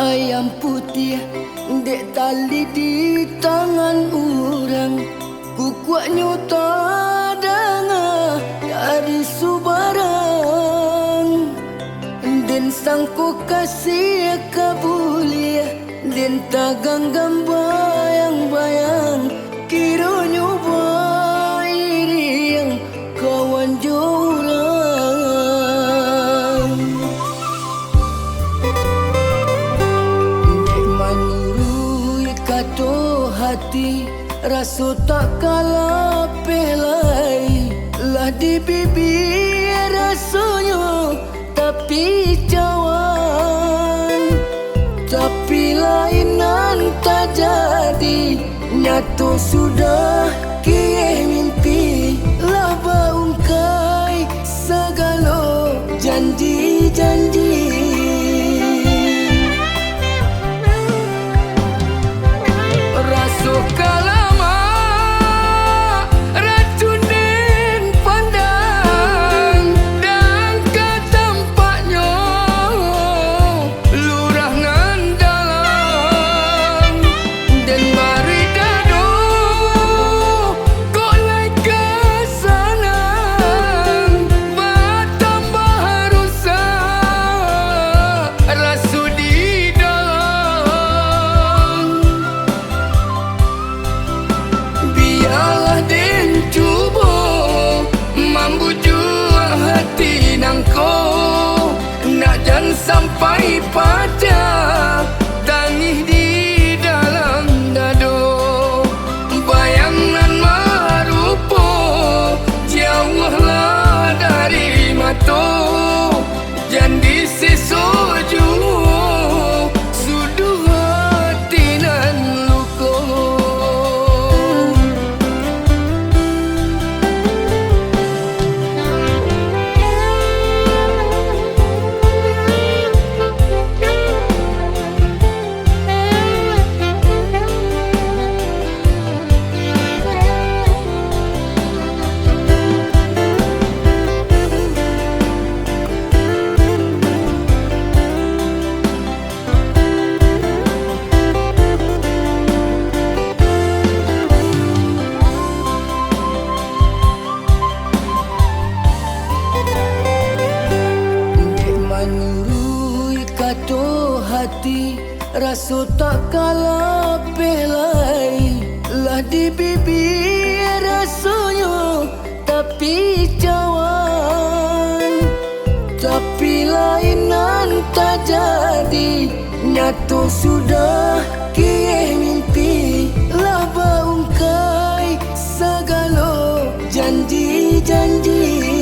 ayam putih dek tali di tangan orang, kukuaknya tak dengar dari subarang. Den sangku kasih kabuli, den tagang bayang-bayang, kiranya bairi yang kawan jorang. Dek manurui kato hati, rasa tak kalah pelai, lah di bibir rasanya tapi cawan, tapi lainan tak jadi, nyata sudah kini mimpi, lah baungkai segala janji-janji. Rasa kalama racunin pandang, dan ke tempatnya lurah nan dalam, dan mari dadu kok lai ke sana, bertambah rusak rasa di dalam. Biarlah den cuba membujuk hati nangko, nak jangan sampai pada tangih di dalam dado. Bayangan marupa jauhlah dari mata, jangan sesok jua sudah hati nan luka. Menurui kato hati, rasa tak kalah pelai, lah di bibir rasanya tapi cawan, tapi lainan tak jadi, nyata sudah kini mimpi, lah baungkai segala janji-janji.